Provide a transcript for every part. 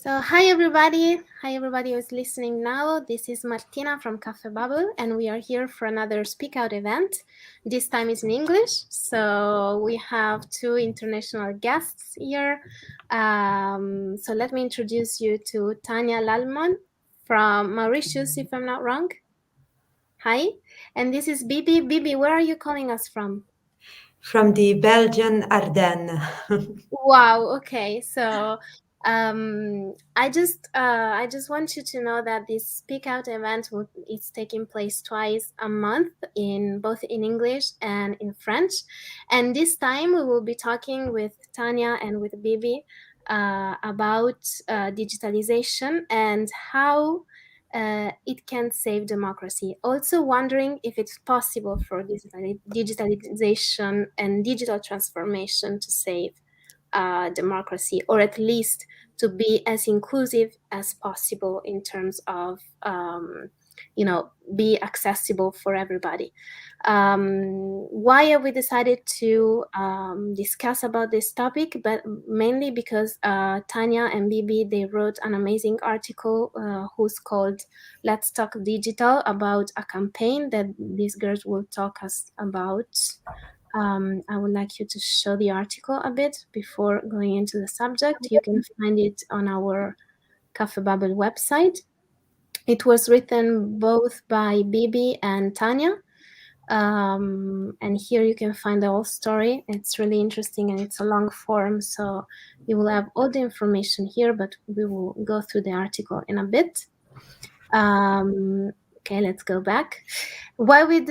So, hi everybody. Hi everybody who's listening now. This is Martina from Cafe Bubble, and we are here for another Speak Out event. This time is in English. So, we have two international guests here. So, let me introduce you to Tanya Lallmon from Mauritius, if I'm not wrong. Hi. And this is Bibbi. Bibbi, where are you calling us from? From the Belgian Ardennes. Wow. Okay. So, I just want you to know that this Speak Out event is taking place twice a month in both in English and in French, and this time we will be talking with Tanya and with Bibbi about digitalization and how it can save democracy. Also wondering if it's possible for digitalization and digital transformation to save democracy, or at least to be as inclusive as possible in terms of, be accessible for everybody. Why have we decided to discuss about this topic? But mainly because Tanya and Bibbi, they wrote an amazing article who's called "Let's Talk Digital" about a campaign that these girls will talk us about. I would like you to show the article a bit before going into the subject. You can find it on our Cafe Bubble website. It was written both by Bibbi and Tanya. And here you can find the whole story. It's really interesting and it's a long form, so you will have all the information here, but we will go through the article in a bit. Okay, let's go back. Why we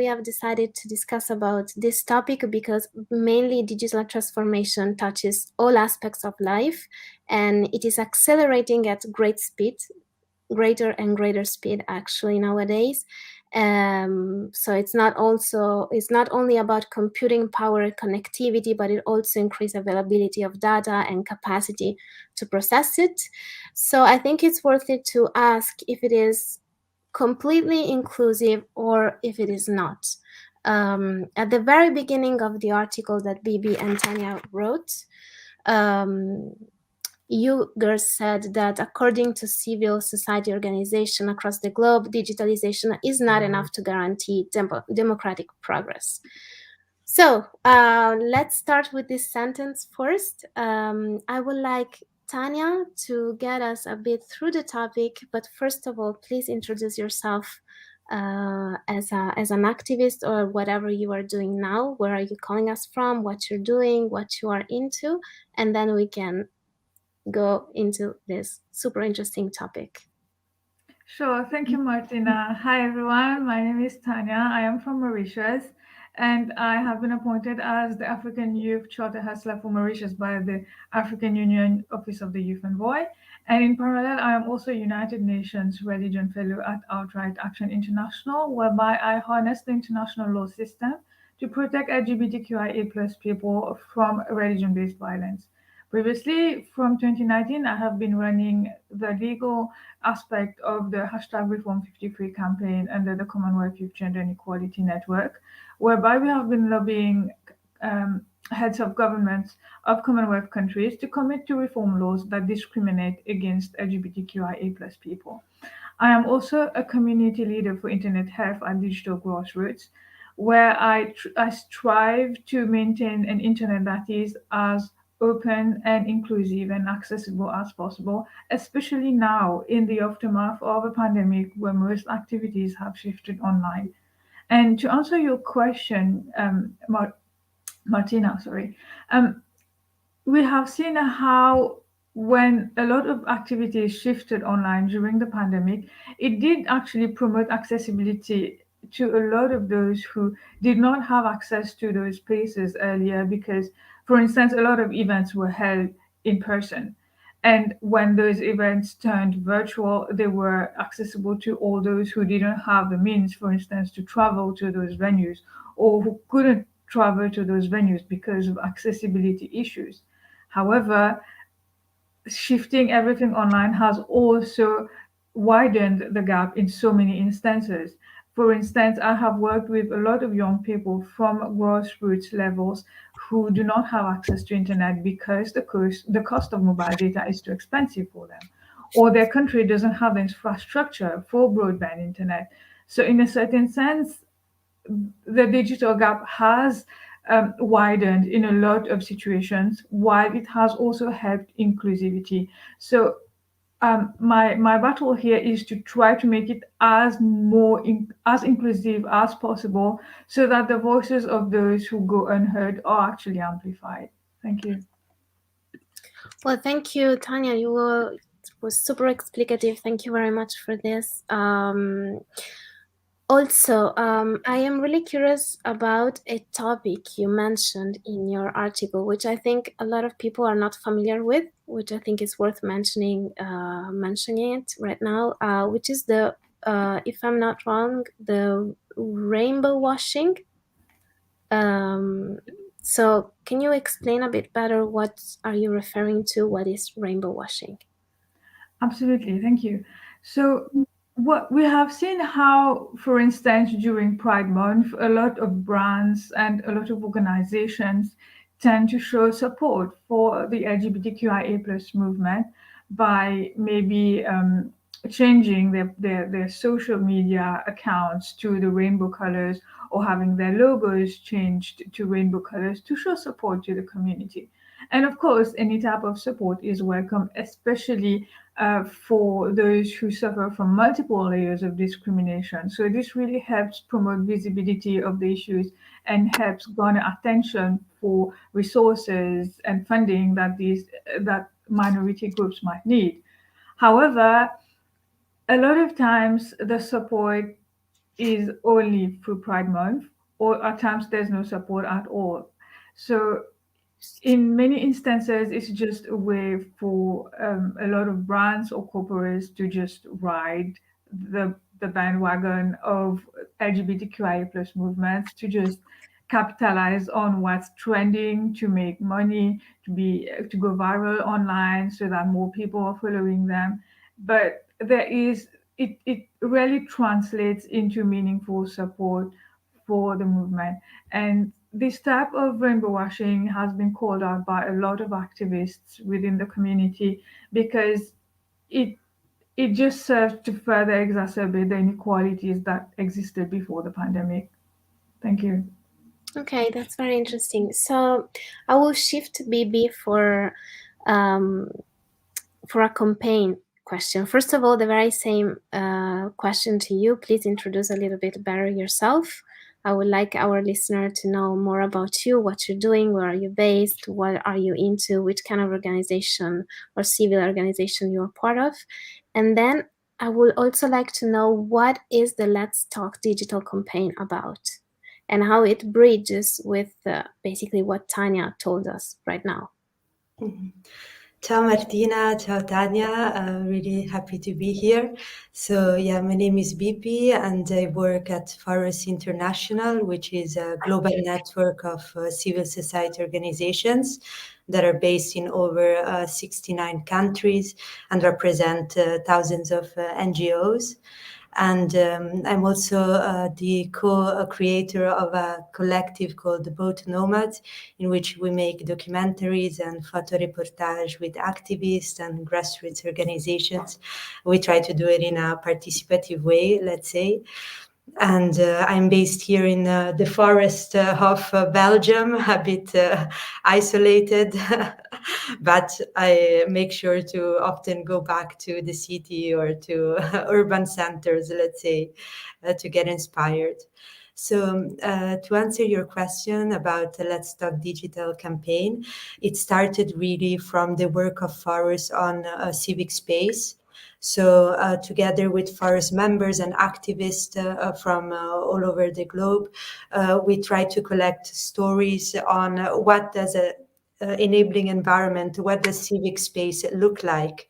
have decided to discuss about this topic, because mainly digital transformation touches all aspects of life, and it is accelerating at greater and greater speed actually nowadays. So it's not only about computing power and connectivity, but it also increases availability of data and capacity to process it. So I think it's worth it to ask if it is completely inclusive or if it is not. At the very beginning of the article that Bibbi and Tanya wrote, you girls said that according to civil society organization across the globe, digitalization is not enough to guarantee democratic progress. So let's start with this sentence first. I would like Tanya to get us a bit through the topic, but first of all, please introduce yourself as an activist or whatever you are doing now. Where are you calling us from? What you're doing? What you are into? And then we can go into this super interesting topic. Sure, thank you, Martina. Hi, everyone. My name is Tanya. I am from Mauritius, and I have been appointed as the African Youth Charter Hustler for Mauritius by the African Union Office of the Youth Envoy. And in parallel, I am also United Nations Religion Fellow at Outright Action International, whereby I harness the international law system to protect LGBTQIA plus people from religion-based violence. Previously, from 2019, I have been running the legal aspect of the hashtag Reform 53 campaign under the Commonwealth Youth Gender and Equality Network, whereby we have been lobbying heads of governments of Commonwealth countries to commit to reform laws that discriminate against LGBTQIA plus people. I am also a community leader for internet health at Digital Grassroots, where I strive to maintain an internet that is as open and inclusive and accessible as possible, especially now in the aftermath of a pandemic where most activities have shifted online. And to answer your question, Martina, sorry, we have seen how when a lot of activities shifted online during the pandemic, it did actually promote accessibility to a lot of those who did not have access to those places earlier because, for instance, a lot of events were held in person. And when those events turned virtual, they were accessible to all those who didn't have the means, for instance, to travel to those venues or who couldn't travel to those venues because of accessibility issues. However, shifting everything online has also widened the gap in so many instances. For instance, I have worked with a lot of young people from grassroots levels who do not have access to internet because the cost of mobile data is too expensive for them, or their country doesn't have the infrastructure for broadband internet. So, in a certain sense, the digital gap has widened in a lot of situations, while it has also helped inclusivity. So my battle here is to try to make it as inclusive as possible, so that the voices of those who go unheard are actually amplified. Thank you. Well, thank you, Tanya. You were was super explicative. Thank you very much for this. Also, I am really curious about a topic you mentioned in your article, which I think a lot of people are not familiar with, which I think is worth mentioning it right now, which is the, if I'm not wrong, the rainbow washing. So can you explain a bit better what are you referring to? What is rainbow washing? Absolutely, thank you. So, what we have seen how, for instance, during Pride Month, a lot of brands and a lot of organizations tend to show support for the LGBTQIA plus movement by maybe changing their social media accounts to the rainbow colors, or having their logos changed to rainbow colors to show support to the community. And of course, any type of support is welcome, especially for those who suffer from multiple layers of discrimination. So this really helps promote visibility of the issues and helps garner attention for resources and funding that minority groups might need. However, a lot of times the support is only through Pride Month, or at times there's no support at all. So in many instances, it's just a way for a lot of brands or corporates to just ride the bandwagon of LGBTQIA plus movements, to just capitalize on what's trending, to make money, to go viral online, so that more people are following them. But it really translates into meaningful support for the movement. And this type of rainbow washing has been called out by a lot of activists within the community, because it it just serves to further exacerbate the inequalities that existed before the pandemic. Thank you. Okay, that's very interesting. So I will shift to Bibbi um, for a campaign question. First of all, the very same question to you. Please introduce a little bit better yourself. I would like our listener to know more about you, what you're doing, where are you based, what are you into, which kind of organization or civil organization you're part of. And then I would also like to know what is the Let's Talk Digital campaign about, and how it bridges with basically what Tanya told us right now. Ciao Martina, ciao Tanya, really happy to be here. So yeah, my name is Bibbi and I work at Forus International, which is a global network of civil society organizations that are based in over 69 countries and represent thousands of NGOs. And I'm also the co-creator of a collective called Both Nomads, in which we make documentaries and photo reportage with activists and grassroots organizations. We try to do it in a participative way, let's say. And I'm based here in the forest of Belgium, a bit isolated, but I make sure to often go back to the city or to urban centers, let's say, to get inspired. So to answer your question about the Let's Talk Digital campaign, it started really from the work of Forus on civic space. So together with Forus members and activists from all over the globe, we try to collect stories on what does enabling environment, what does civic space look like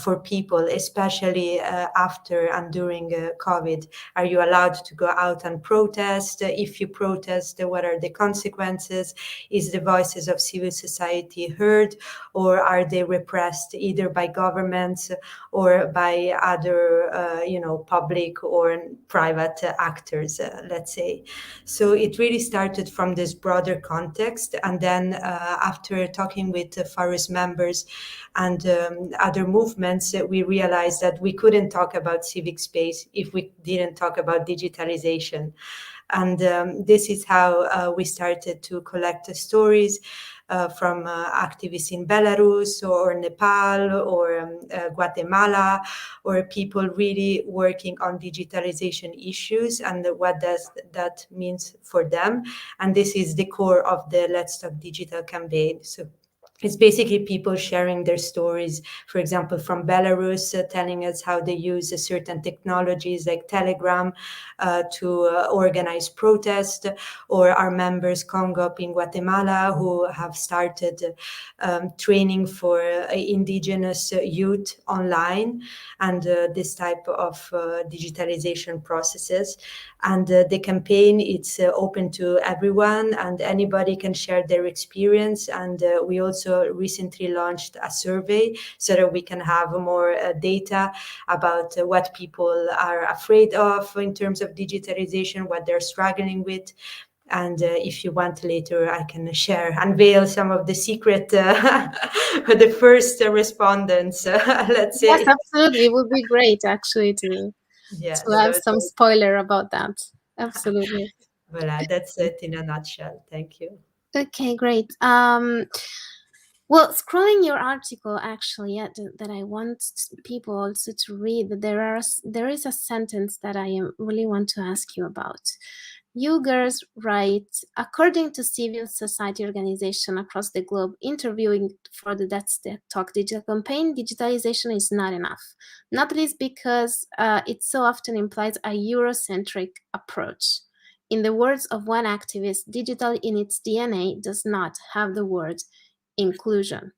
for people, especially after and during COVID? Are you allowed to go out and protest? If you protest, what are the consequences? Is the voices of civil society heard, or are they repressed either by governments or by other, public or private actors, let's say? So it really started from this broader context. And then after talking with Forus members and other movements, we realized that we couldn't talk about civic space if we didn't talk about digitalization. And this is how we started to collect stories from activists in Belarus or Nepal or Guatemala, or people really working on digitalization issues and what does that means for them. And this is the core of the Let's Talk Digital campaign. So it's basically people sharing their stories, for example, from Belarus, telling us how they use certain technologies like Telegram to organize protest, or our members Congop in Guatemala who have started training for indigenous youth online and this type of digitalization processes. And the campaign, it's open to everyone and anybody can share their experience. And we also recently launched a survey so that we can have more data about what people are afraid of in terms of digitalization, what they're struggling with. And if you want later, I can unveil some of the secret, the first respondents, let's Yes, say. absolutely. It would be great actually to Yeah, have some spoiler about that. Absolutely. voilà, that's it in a nutshell. Thank you. Okay, great. Well, scrolling your article, actually, yeah, that I want people also to read, there is a sentence that I really want to ask you about. You girls write, according to civil society organization across the globe interviewing for the Let's Talk Digital campaign, digitalization is not enough. Not least because it so often implies a Euro-centric approach. In the words of one activist, digital in its DNA does not have the word inclusion.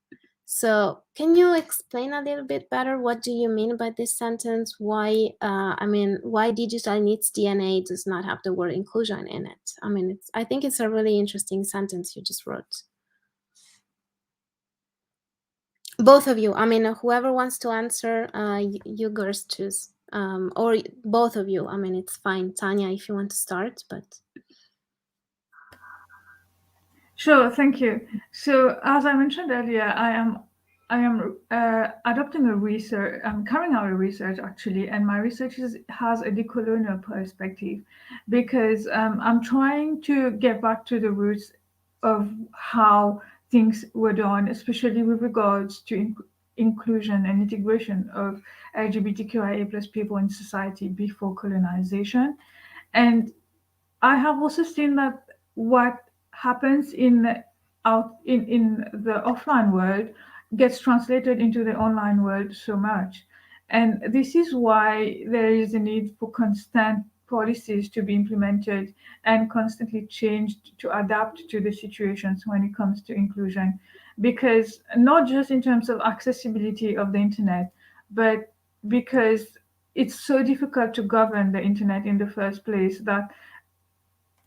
So can you explain a little bit better what do you mean by this sentence? Why why digital in its DNA does not have the word inclusion in it? I think it's a really interesting sentence you just wrote. Both of you, whoever wants to answer, you girls choose. Or both of you, it's fine. Tanya, if you want to start, but... Sure, thank you. So, as I mentioned earlier, I am adopting a research. I'm carrying out a research actually, and my research has a decolonial perspective, because I'm trying to get back to the roots of how things were done, especially with regards to inclusion and integration of LGBTQIA plus people in society before colonization. And I have also seen that what happens in the offline world gets translated into the online world so much. And this is why there is a need for constant policies to be implemented and constantly changed to adapt to the situations when it comes to inclusion. Because not just in terms of accessibility of the internet, but because it's so difficult to govern the internet in the first place that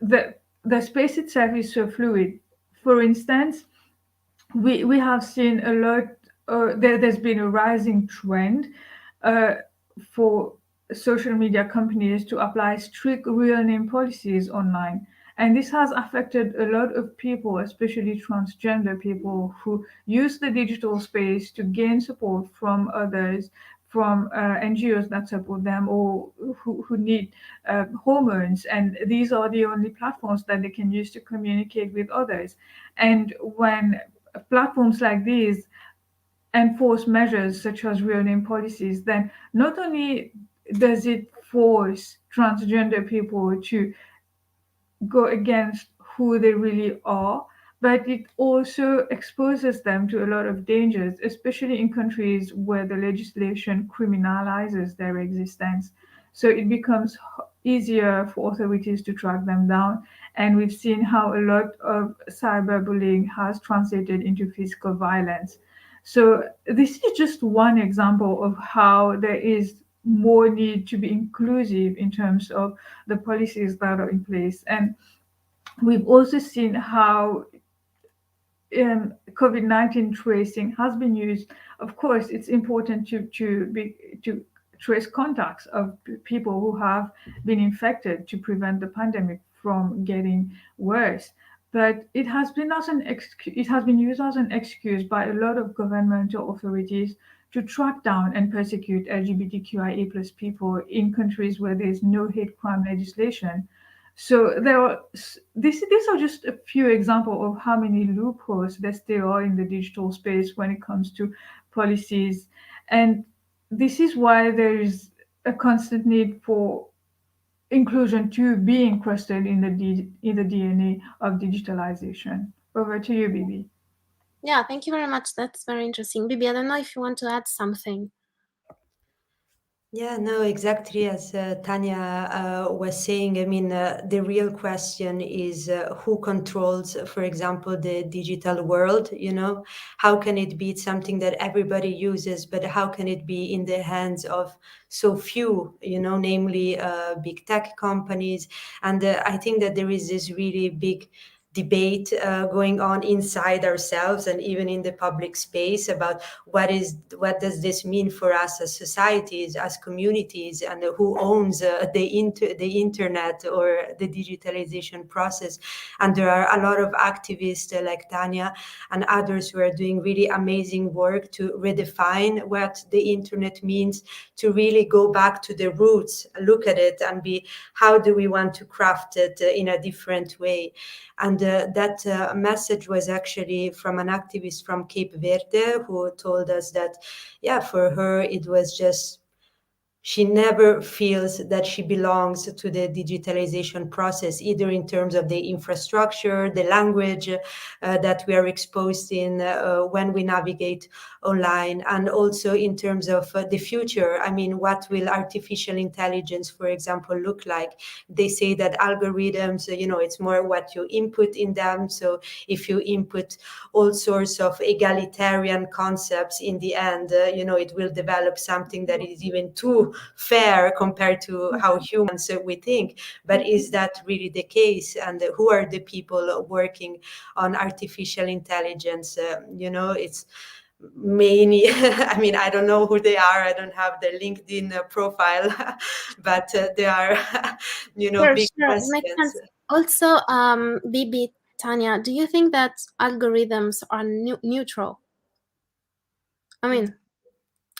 the space itself is so fluid. For instance, we have seen a lot. There's been a rising trend uh, for social media companies to apply strict real name policies online. And this has affected a lot of people, especially transgender people, who use the digital space to gain support from others, from NGOs that support them, or who need hormones. And these are the only platforms that they can use to communicate with others. And when platforms like these enforce measures such as real name policies, then not only does it force transgender people to go against who they really are, but it also exposes them to a lot of dangers, especially in countries where the legislation criminalizes their existence. So it becomes easier for authorities to track them down. And we've seen how a lot of cyberbullying has translated into physical violence. So this is just one example of how there is more need to be inclusive in terms of the policies that are in place. And we've also seen how COVID-19 tracing has been used. Of course, it's important to trace contacts of people who have been infected to prevent the pandemic from getting worse. But it has been used as an excuse by a lot of governmental authorities to track down and persecute LGBTQIA plus people in countries where there is no hate crime legislation. So these are just a few examples of how many loopholes there still are in the digital space when it comes to policies, and this is why there is a constant need for inclusion to be incrusted in the DNA of digitalization. Over to you, Bibi. Yeah, thank you very much. That's very interesting. Bibi, I don't know if you want to add something. Yeah, no, exactly as Tanya was saying. I mean, the real question is who controls, for example, the digital world? How can it be something that everybody uses, but how can it be in the hands of so few, namely big tech companies? And I think that there is this really big debate going on inside ourselves and even in the public space about what does this mean for us as societies, as communities, and who owns the internet or the digitalization process. And there are a lot of activists like Tanya and others who are doing really amazing work to redefine what the internet means, to really go back to the roots, look at it and be, how do we want to craft it in a different way? And that message was actually from an activist from Cape Verde who told us that, yeah, for her, it was just, she never feels that she belongs to the digitalization process, either in terms of the infrastructure, the language that we are exposed in when we navigate online, and also in terms of the future. I mean, what will artificial intelligence, for example, look like? They say that algorithms, it's more what you input in them. So if you input all sorts of egalitarian concepts, in the end, it will develop something that is even too fair compared to how humans we think. But is that really the case? And who are the people working on artificial intelligence? It's many. I mean, I don't know who they are. I don't have their LinkedIn profile, but there are, Sure, big sure. It makes questions. sense. Also, Bibi, Tanya, do you think that algorithms are neutral? I mean,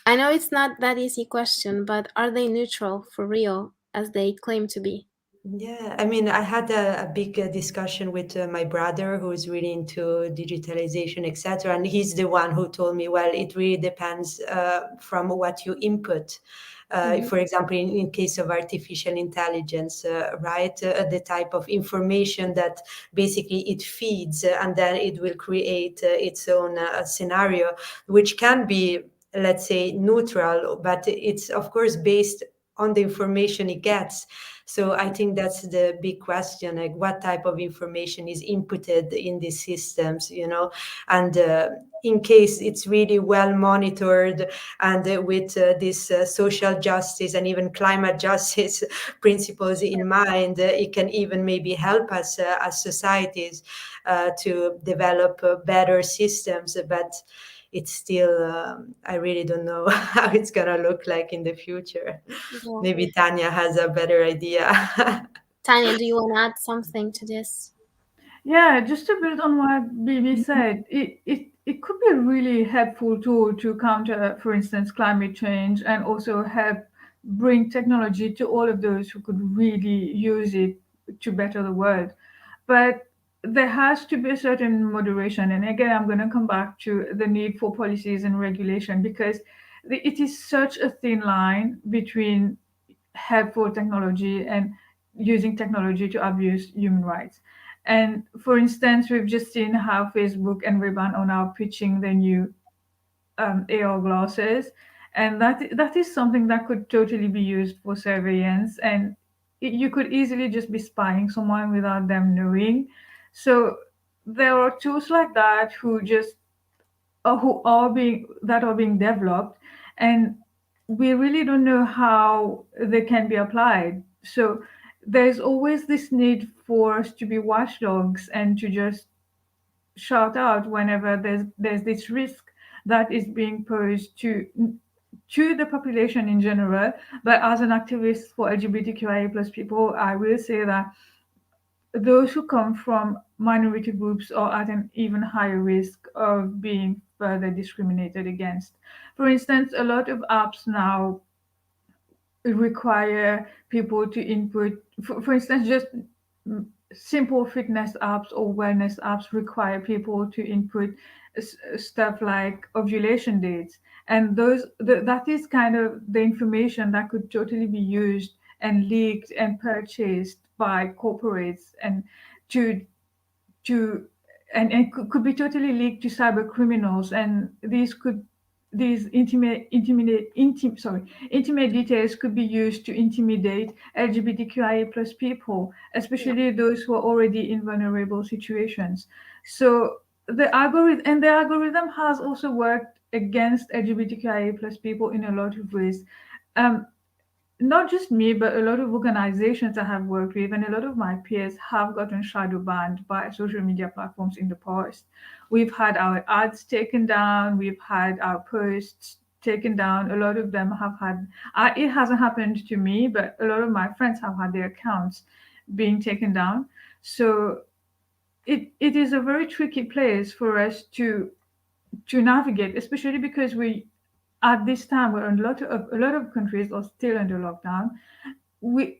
I know it's not that easy question, but are they neutral for real as they claim to be? Yeah, I mean, I had a big discussion with my brother who is really into digitalization, etc. And he's the one who told me, well, it really depends from what you input. For example, in case of artificial intelligence, right? The type of information that basically it feeds and then it will create its own scenario, which can be, let's say, neutral, but it's of course based on the information it gets. So I think that's the big question, like what type of information is inputted in these systems, and in case it's really well monitored and with this social justice and even climate justice principles in mind, it can even maybe help us as societies to develop better systems. But it's still, I really don't know how it's going to look like in the future. Yeah. Maybe Tanya has a better idea. Tanya, do you want to add something to this? Yeah, just to build on what Bibi said, it could be a really helpful tool to counter, for instance, climate change, and also help bring technology to all of those who could really use it to better the world. But there has to be a certain moderation. And again, I'm going to come back to the need for policies and regulation, because it is such a thin line between helpful technology and using technology to abuse human rights. And for instance, we've just seen how Facebook and Ray-Ban are now pitching their new AR glasses, and that is something that could totally be used for surveillance. And you could easily just be spying someone without them knowing. So there are tools like that who are being developed, and we really don't know how they can be applied. So there's always this need for us to be watchdogs and to just shout out whenever there's this risk that is being posed to the population in general. But as an activist for LGBTQIA plus people, I will say that those who come from minority groups are at an even higher risk of being further discriminated against. For instance, a lot of apps now require people to input, for instance, just simple fitness apps or wellness apps require people to input stuff like ovulation dates. And that is kind of the information that could totally be used and leaked and purchased by corporates and to to and could be totally leaked to cyber criminals, and these intimate details could be used to intimidate LGBTQIA plus people, Yeah. especially those who are already in vulnerable situations. So the algorithm has also worked against LGBTQIA plus people in a lot of ways. Um, Not just me, but a lot of organizations I have worked with, and a lot of my peers have gotten shadow banned by social media platforms in the past. We've had our ads taken down, we've had our posts taken down. A lot of them have had, it hasn't happened to me, but a lot of my friends have had their accounts being taken down. So it is a very tricky place for us to navigate, especially because we at this time where a lot of countries are still under lockdown.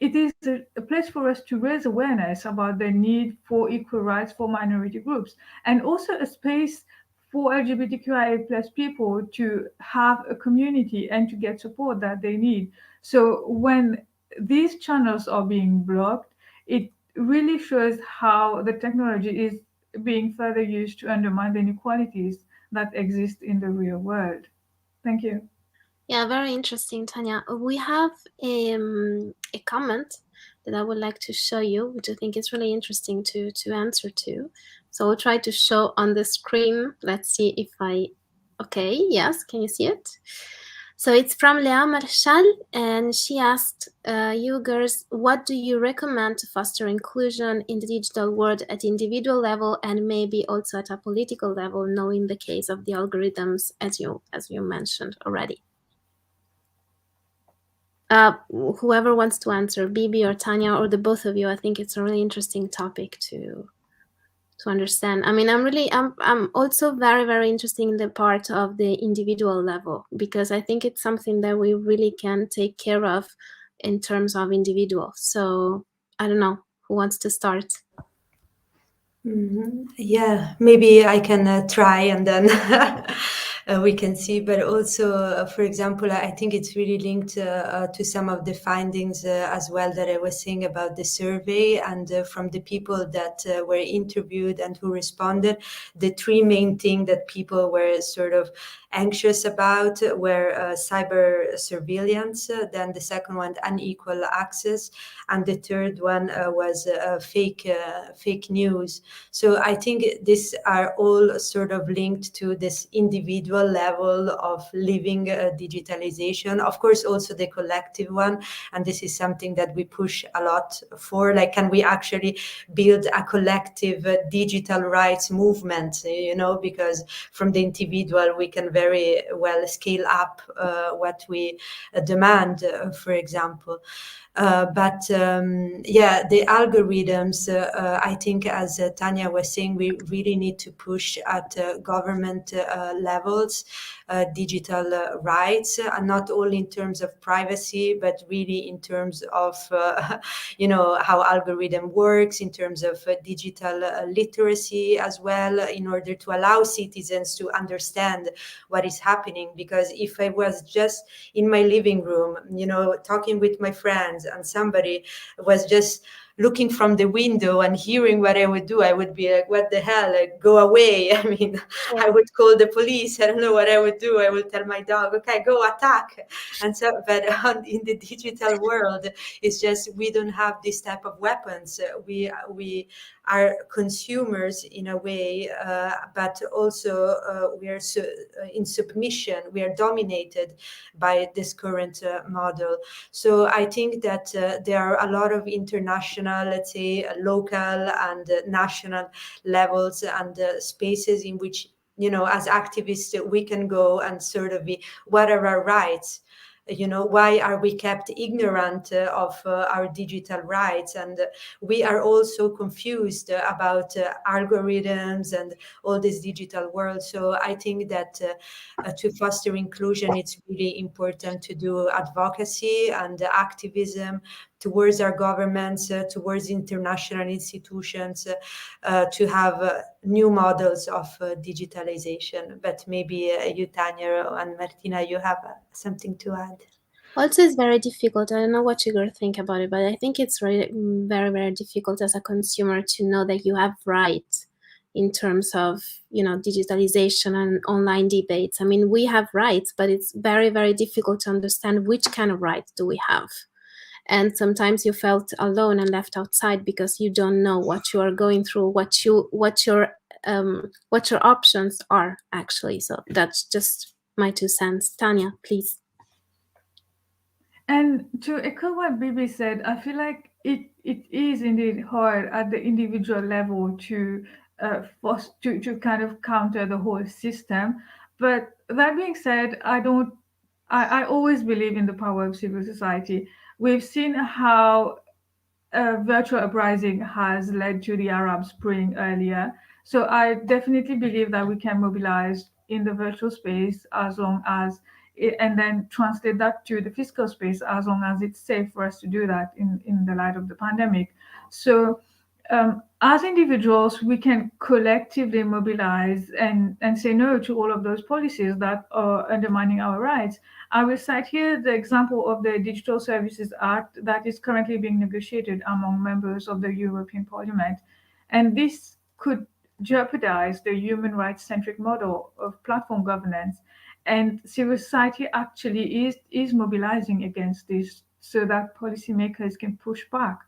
It is a place for us to raise awareness about the need for equal rights for minority groups, and also a space for LGBTQIA plus people to have a community and to get support that they need. So when these channels are being blocked, it really shows how the technology is being further used to undermine the inequalities that exist in the real world. Thank you. Yeah, very interesting, Tanya. We have a comment that I would like to show you, which I think is really interesting to answer to. So I'll try to show on the screen. Let's see if I. Okay, yes, can you see it? So it's from Lea Marshall, and she asked, you girls, what do you recommend to foster inclusion in the digital world at individual level and maybe also at a political level, knowing the case of the algorithms, as you mentioned already? Whoever wants to answer, Bibbi or Tanya or the both of you, I think it's a really interesting topic to understand. I mean, I'm also very, very interested in the part of the individual level, because I think it's something that we really can take care of in terms of individuals. So I don't know who wants to start. Yeah, maybe I can try and then we can see. But also, for example, I think it's really linked to some of the findings as well that I was saying about the survey, and from the people that were interviewed and who responded, the three main things that people were sort of anxious about were cyber surveillance, then the second one, unequal access, and the third one was fake news. So I think these are all sort of linked to this individual level of living digitalization. Of course, also the collective one, and this is something that we push a lot for. Like, can we actually build a collective digital rights movement? Because from the individual we can very well scale up what we demand, for example. Yeah, the algorithms, I think, as Tanya was saying, we really need to push at government levels digital rights, and not only in terms of privacy, but really in terms of, how algorithm works, in terms of digital literacy as well, in order to allow citizens to understand what is happening. Because if I was just in my living room, talking with my friends, and somebody was just looking from the window and hearing what I would do, I would be like, what the hell, like, go away. I mean, I would call the police. I don't know what I would do. I would tell my dog, okay, go attack. And so, but in the digital world, it's just we don't have this type of weapons. We are consumers in a way, but also we are in submission. We are dominated by this current model. So I think that there are a lot of international, let's say, local and national levels and spaces in which, as activists, we can go and sort of be, what are our rights? Why are we kept ignorant of our digital rights? And we are also confused about algorithms and all this digital world. So I think that to foster inclusion, it's really important to do advocacy and activism towards our governments, towards international institutions, to have new models of digitalization. But maybe you, Tanya, and Martina, you have something to add. Also, it's very difficult. I don't know what you guys think about it, but I think it's really very, very difficult as a consumer to know that you have rights in terms of, digitalization and online debates. I mean, we have rights, but it's very, very difficult to understand which kind of rights do we have. And sometimes you felt alone and left outside because you don't know what you are going through, what your options are actually. So that's just my 2 cents. Tanya, please. And to echo what Bibi said, I feel like it is indeed hard at the individual level to kind of counter the whole system. But that being said, I always believe in the power of civil society. We've seen how virtual uprising has led to the Arab Spring earlier. So I definitely believe that we can mobilize in the virtual space as long as and then translate that to the physical space as long as it's safe for us to do that in the light of the pandemic. So as individuals, we can collectively mobilize and say no to all of those policies that are undermining our rights. I will cite here the example of the Digital Services Act that is currently being negotiated among members of the European Parliament. And this could jeopardize the human rights centric model of platform governance. And civil society actually is mobilizing against this so that policymakers can push back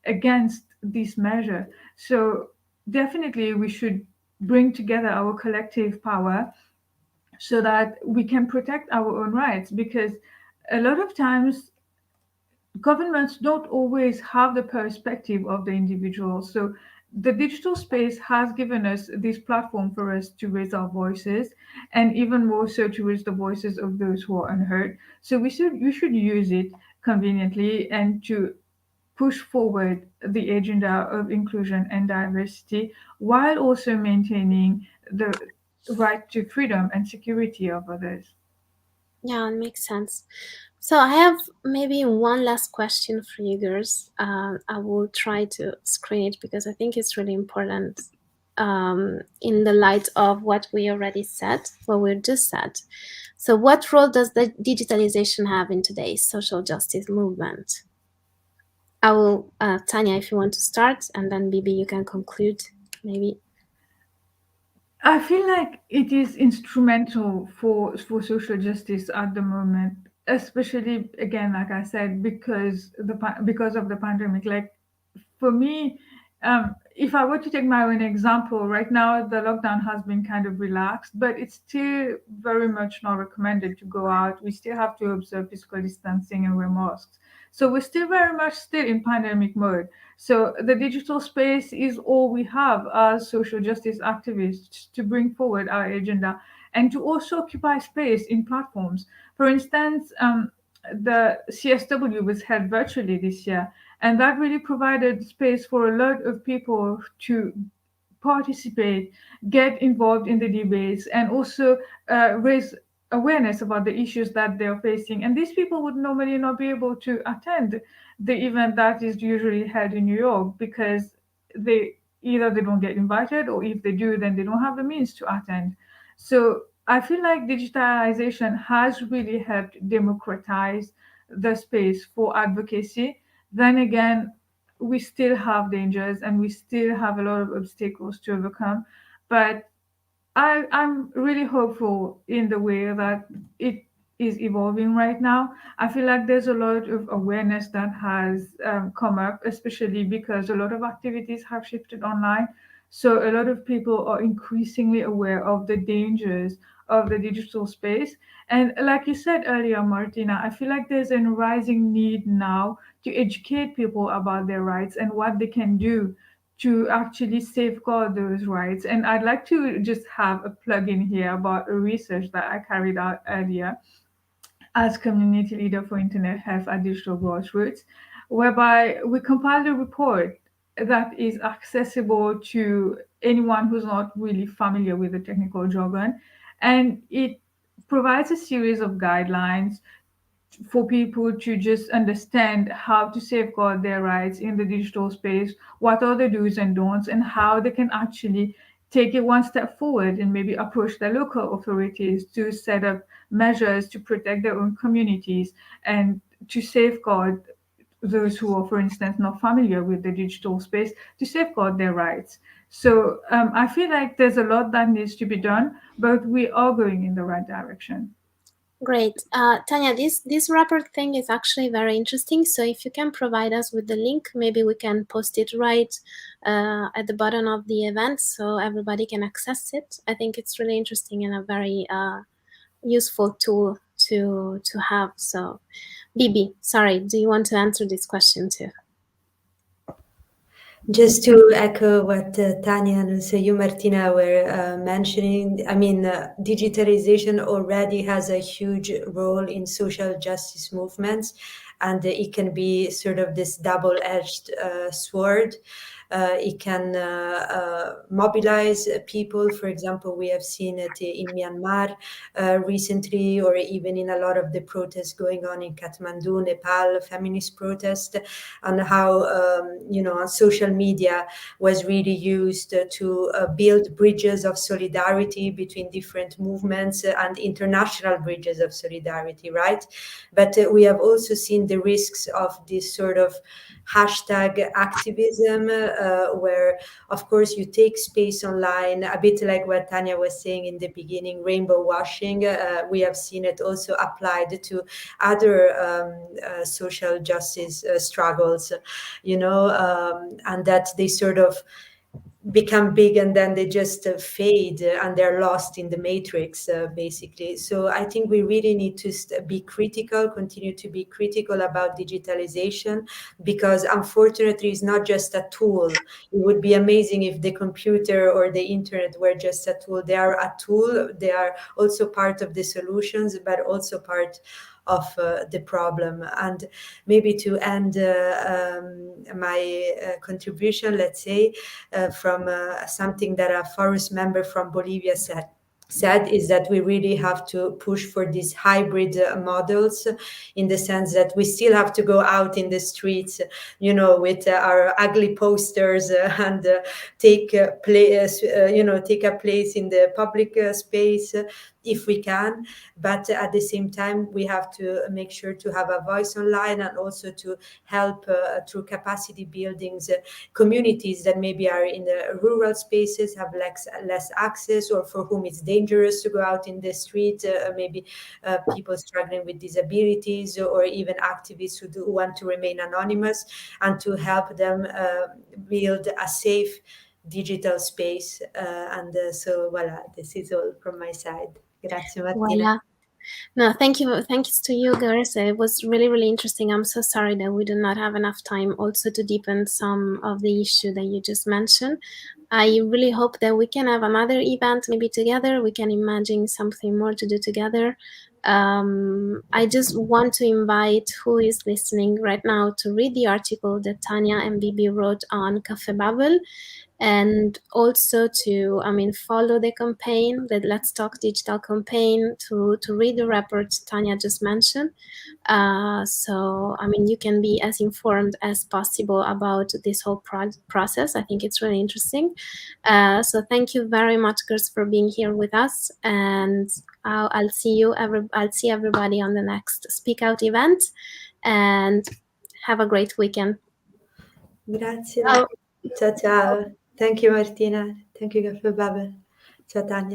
against this measure. So definitely we should bring together our collective power so that we can protect our own rights, because a lot of times governments don't always have the perspective of the individual. So the digital space has given us this platform for us to raise our voices, and even more so to raise the voices of those who are unheard. So we should use it conveniently and to push forward the agenda of inclusion and diversity while also maintaining the right to freedom and security of others. Yeah, it makes sense. So I have maybe one last question for you girls. I will try to screen it because I think it's really important in the light of what we already said, what we just said. So what role does the digitalization have in today's social justice movement? I will, Tanya, if you want to start, and then Bibi, you can conclude, maybe. I feel like it is instrumental for social justice at the moment, especially again, like I said, because of the pandemic. Like for me, if I were to take my own example, right now the lockdown has been kind of relaxed, but it's still very much not recommended to go out. We still have to observe physical distancing and wear masks. So we're still very much still in pandemic mode. So the digital space is all we have as social justice activists to bring forward our agenda and to also occupy space in platforms. For instance, the CSW was held virtually this year, and that really provided space for a lot of people to participate, get involved in the debates, and also raise awareness about the issues that they're facing. And these people would normally not be able to attend the event that is usually held in New York because they either they don't get invited, or if they do, then they don't have the means to attend. So I feel like digitalization has really helped democratize the space for advocacy. Then again, we still have dangers and we still have a lot of obstacles to overcome. But I'm really hopeful in the way that it is evolving right now. I feel like there's a lot of awareness that has come up, especially because a lot of activities have shifted online. So a lot of people are increasingly aware of the dangers of the digital space. And like you said earlier, Martina, I feel like there's a rising need now to educate people about their rights and what they can do to actually safeguard those rights. And I'd like to just have a plug in here about a research that I carried out earlier as community leader for internet health at Digital Grassroots, whereby we compiled a report that is accessible to anyone who's not really familiar with the technical jargon. And it provides a series of guidelines for people to just understand how to safeguard their rights in the digital space, what are the do's and don'ts, and how they can actually take it one step forward and maybe approach their local authorities to set up measures to protect their own communities and to safeguard those who are, for instance, not familiar with the digital space, to safeguard their rights. So I feel like there's a lot that needs to be done, but we are going in the right direction. Great. Tanya, this report thing is actually very interesting. So if you can provide us with the link, maybe we can post it right at the bottom of the event so everybody can access it. I think it's really interesting and a very useful tool to have. So, Bibbi, sorry, do you want to answer this question too? Just to echo what Tanya and also you, Martina, were mentioning, I mean, digitalization already has a huge role in social justice movements, and it can be sort of this double-edged sword. It can mobilize people. For example, we have seen it in Myanmar recently, or even in a lot of the protests going on in Kathmandu, Nepal, feminist protest, and how on social media was really used to build bridges of solidarity between different movements and international bridges of solidarity, right? But we have also seen the risks of this sort of hashtag activism, where, of course, you take space online, a bit like what Tanya was saying in the beginning, rainbow washing. We have seen it also applied to other social justice struggles, and that they sort of become big and then they just fade and they're lost in the matrix, basically. So I think we really need to be critical, continue to be critical about digitalization, because unfortunately it's not just a tool. It would be amazing if the computer or the internet were just a tool. They are a tool. They are also part of the solutions, but also part of the problem. And maybe to end my contribution, let's say, from something that a Forus member from Bolivia said is that we really have to push for these hybrid models, in the sense that we still have to go out in the streets, with our ugly posters and take a place in the public space, if we can. But at the same time, we have to make sure to have a voice online, and also to help through capacity buildings communities that maybe are in the rural spaces, have less access, or for whom it's dangerous to go out in the street, maybe people struggling with disabilities, or even activists who do want to remain anonymous, and to help them build a safe digital space. So voila, this is all from my side. Grazie, Martina. Voila. No, thank you. Thanks to you, girls. It was really, really interesting. I'm so sorry that we do not have enough time also to deepen some of the issue that you just mentioned. I really hope that we can have another event maybe together. We can imagine something more to do together. I just want to invite who is listening right now to read the article that Tanya and Bibbi wrote on Cafe Bubble, and also to follow the campaign, the Let's Talk Digital campaign, to read the report Tanya just mentioned. So you can be as informed as possible about this whole process. I think it's really interesting. So thank you very much, girls, for being here with us, and I'll see everybody on the next Speak Out event, and have a great weekend. Grazie. Ciao. Ciao ciao. Thank you Martina. Thank you Caffè Babel. Ciao Tania.